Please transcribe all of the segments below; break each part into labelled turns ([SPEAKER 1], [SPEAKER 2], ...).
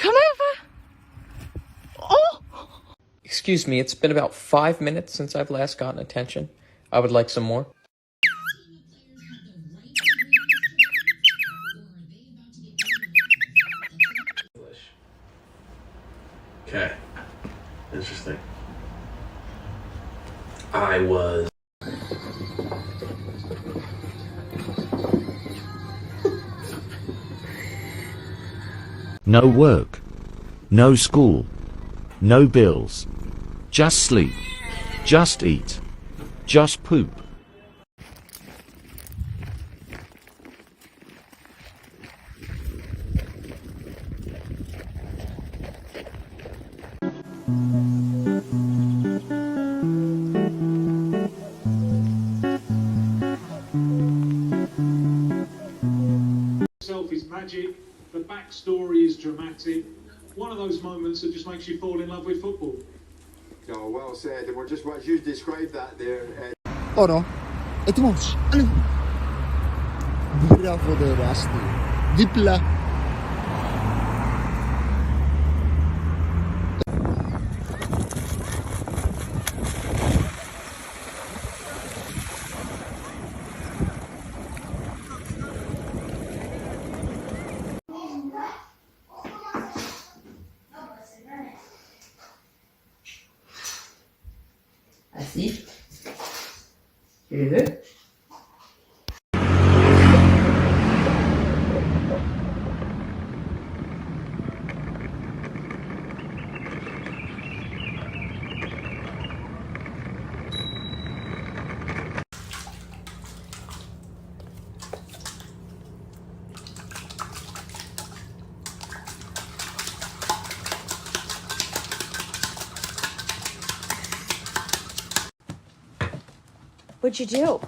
[SPEAKER 1] Come over. Oh!
[SPEAKER 2] Excuse me, it's been about 5 minutes since I've last gotten attention. I would like some more.
[SPEAKER 3] Okay. Interesting. I was.
[SPEAKER 4] No work. No school. No bills. Just sleep. Just eat. Just poop.
[SPEAKER 5] Itself is magic, the backstory is dramatic. One of those moments that just makes you fall in love with football.
[SPEAKER 6] Oh, well said. And we're just as you described that there.
[SPEAKER 7] Oro, ito mo. Ano? Bravo de Rusty. Dipla.
[SPEAKER 1] Así. ¿Quieres ver? What'd you do?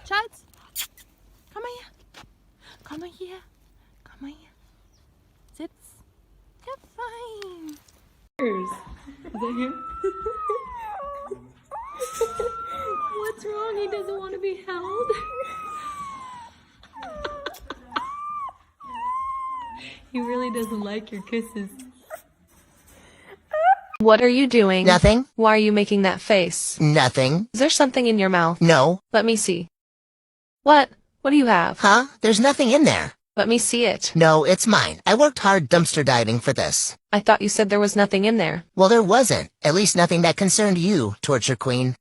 [SPEAKER 1] Chats, come here. Come here. Come here. Sits. You're fine. Is that him? What's wrong? He doesn't want to be held. He really doesn't like your kisses.
[SPEAKER 8] What are you doing?
[SPEAKER 9] Nothing.
[SPEAKER 8] Why are you making that face?
[SPEAKER 9] Nothing.
[SPEAKER 8] Is there something in your mouth?
[SPEAKER 9] No.
[SPEAKER 8] Let me see. What? What do you have?
[SPEAKER 9] Huh? There's nothing in there.
[SPEAKER 8] Let me see it.
[SPEAKER 9] No, it's mine. I worked hard dumpster diving for this.
[SPEAKER 8] I thought you said there was nothing in there.
[SPEAKER 9] Well, there wasn't. At least nothing that concerned you, Torture Queen.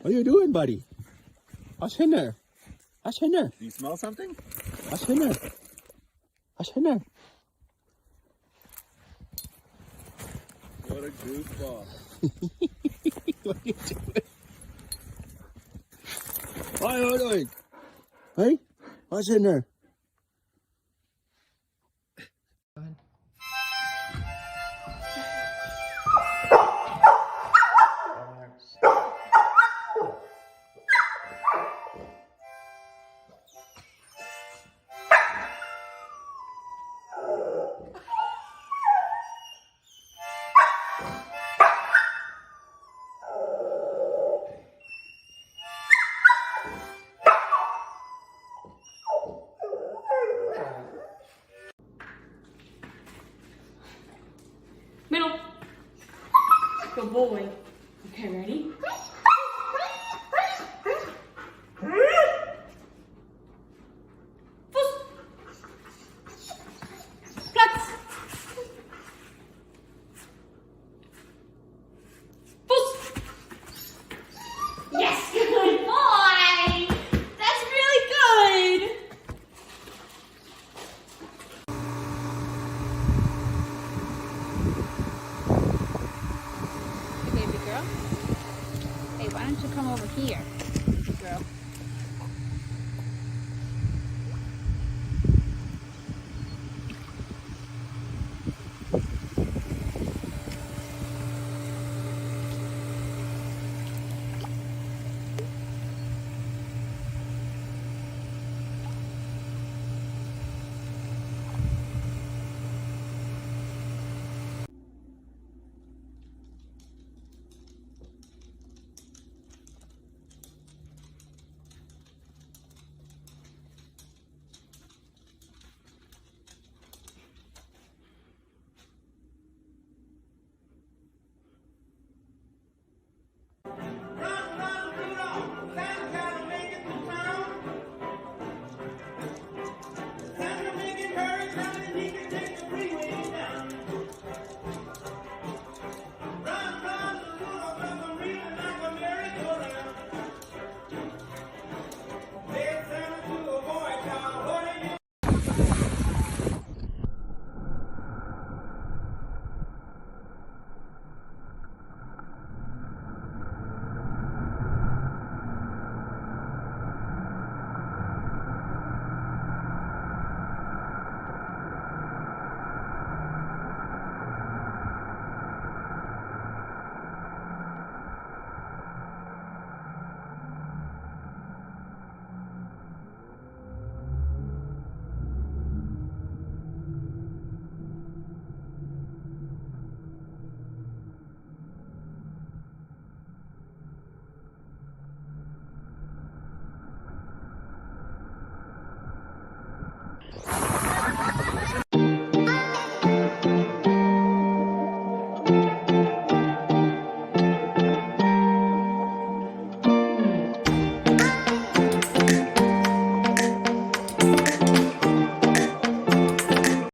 [SPEAKER 7] What are you doing, buddy? What's in there? What's in there?
[SPEAKER 10] Do you smell something?
[SPEAKER 7] What's in there? What's in there?
[SPEAKER 10] What a goofball.
[SPEAKER 7] What are you doing? What are you doing? Hey? What's in there?
[SPEAKER 1] Middle. Good boy. Okay, ready?